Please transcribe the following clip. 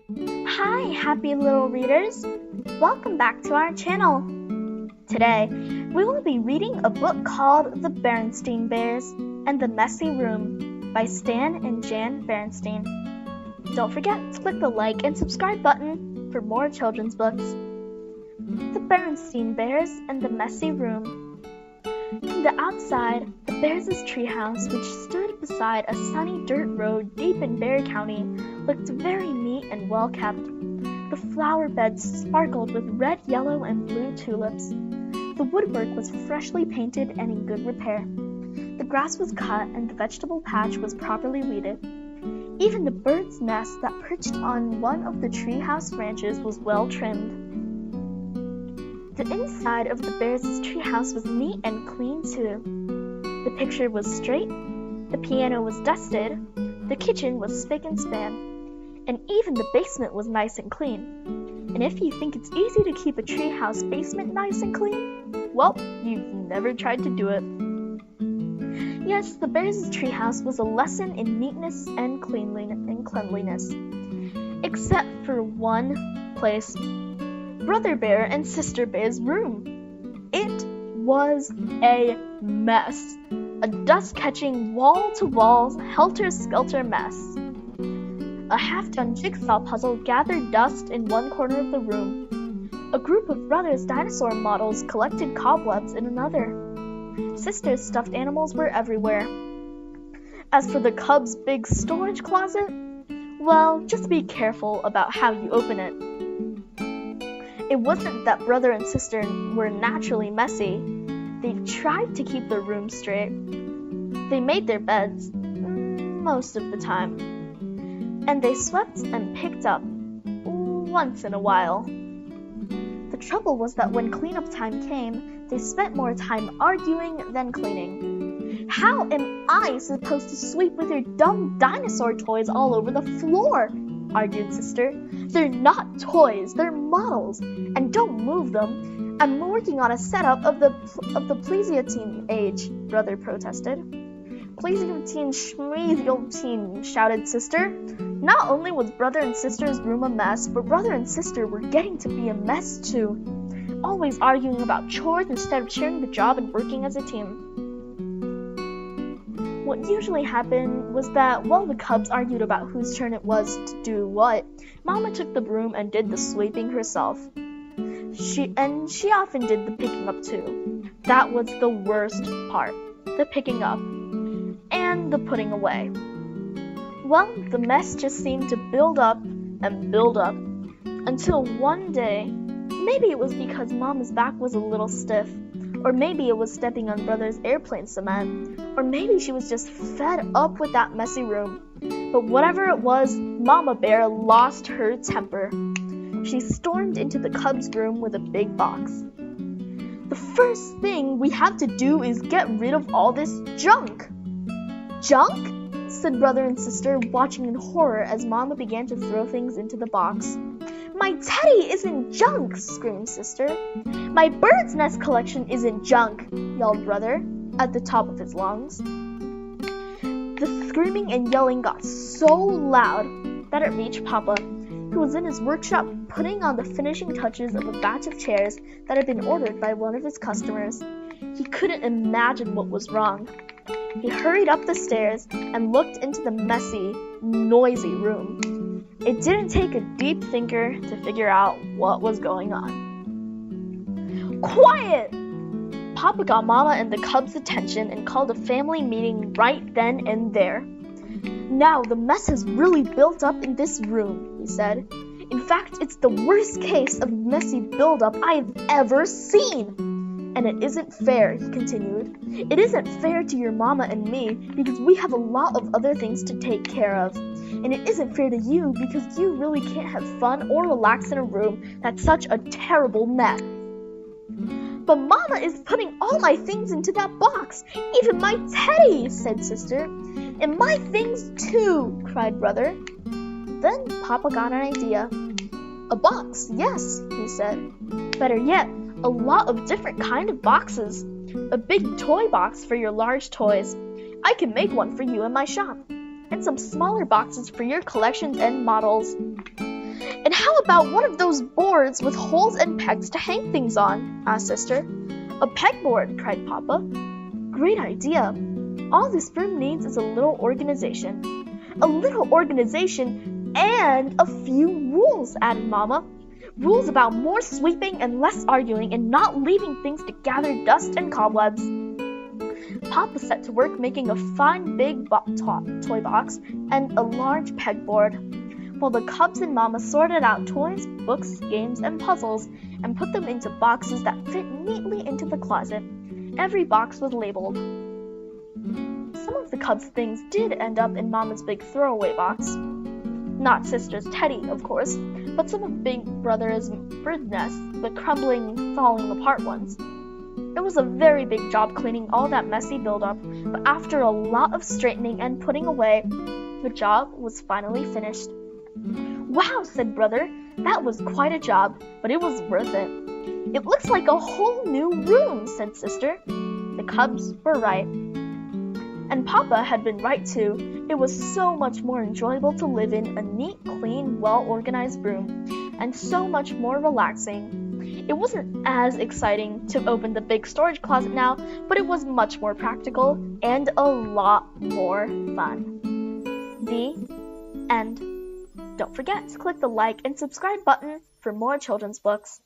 Hi, happy little readers! Welcome back to our channel. Today, we will be reading a book called The Berenstain Bears and the Messy Room by Stan and Jan Berenstain. Don't forget to click the like and subscribe button for more children's books. The Berenstain Bears and the Messy Room. From the outside, the Bears' treehouse, which stood beside a sunny dirt road deep in Bear County, looked very neat and well kept. The flower beds sparkled with red, yellow, and blue tulips. The woodwork was freshly painted and in good repair. The grass was cut and the vegetable patch was properly weeded. Even the bird's nest that perched on one of the treehouse branches was well trimmed. The inside of the Bears' treehouse was neat and clean too. The picture was straight, the piano was dusted, the kitchen was spick and span, and even the basement was nice and clean. And if you think it's easy to keep a treehouse basement nice and clean, well, you've never tried to do it. Yes, the Bears' treehouse was a lesson in neatness and cleanliness, except for one place. Brother Bear and Sister Bear's room. It was a mess. A dust-catching, wall-to-wall, helter-skelter mess. A half-done jigsaw puzzle gathered dust in one corner of the room. A group of brothers' dinosaur models collected cobwebs in another. Sisters' stuffed animals were everywhere. As for the cub's big storage closet, well, just be careful about how you open it. It wasn't that brother and sister were naturally messy. They tried to keep their room straight. They made their beds, most of the time. And they swept and picked up, once in a while. The trouble was that when cleanup time came, they spent more time arguing than cleaning. How am I supposed to sweep with your dumb dinosaur toys all over the floor? Argued Sister. They're not toys, they're models, and don't move them. I'm working on a setup of the Plesioteen age, Brother protested. Plesioteen Schmesioteen, shouted Sister. Not only was Brother and Sister's room a mess, but Brother and Sister were getting to be a mess too. Always arguing about chores instead of sharing the job and working as a team. What usually happened was that while the cubs argued about whose turn it was to do what, Mama took the broom and did the sweeping herself. She often did the picking up too. That was the worst part, the picking up, and the putting away. Well, the mess just seemed to build up and build up, until one day, maybe it was because Mama's back was a little stiff, or maybe it was stepping on Brother's airplane cement, or maybe she was just fed up with that messy room. But whatever it was, Mama Bear lost her temper. She stormed into the cubs' room with a big box. The first thing we have to do is get rid of all this junk. Junk? Said Brother and Sister, watching in horror as Mama began to throw things into the box. My teddy isn't junk, screamed Sister. My bird's nest collection isn't junk, yelled Brother at the top of his lungs. The screaming and yelling got so loud that it reached Papa, who was in his workshop putting on the finishing touches of a batch of chairs that had been ordered by one of his customers. He couldn't imagine what was wrong. He hurried up the stairs and looked into the messy, noisy room. It didn't take a deep thinker to figure out what was going on. Quiet! Papa got Mama and the cubs' attention and called a family meeting right then and there. Now, the mess has really built up in this room, he said. In fact, it's the worst case of messy buildup I've ever seen. And it isn't fair, he continued. It isn't fair to your Mama and me because we have a lot of other things to take care of. And it isn't fair to you because you really can't have fun or relax in a room that's such a terrible mess. But Mama is putting all my things into that box, even my teddy, said Sister. And my things too, cried Brother. Then Papa got an idea. A box, yes, he said. Better yet, a lot of different kind of boxes. A big toy box for your large toys. I can make one for you in my shop. And some smaller boxes for your collections and models. how about one of those boards with holes and pegs to hang things on? Asked Sister. A pegboard, cried Papa. Great idea. All this room needs is a little organization. A little organization and a few rules, added Mama. Rules about more sweeping and less arguing and not leaving things to gather dust and cobwebs. Papa set to work making a fine big toy box and a large pegboard, while the cubs and Mama sorted out toys, books, games, and puzzles and put them into boxes that fit neatly into the closet. Every box was labeled. Some of the cubs' things did end up in Mama's big throwaway box. Not Sister's teddy, of course, but some of Big Brother's bird nests, the crumbling, falling apart ones. It was a very big job cleaning all that messy buildup, but after a lot of straightening and putting away, the job was finally finished. Wow, said Brother, that was quite a job, but it was worth it. It looks like a whole new room, said Sister. The cubs were right. And Papa had been right too. It was so much more enjoyable to live in a neat, clean, well-organized room, and so much more relaxing. It wasn't as exciting to open the big storage closet now, but it was much more practical and a lot more fun. The end. Don't forget to click the like and subscribe button for more children's books.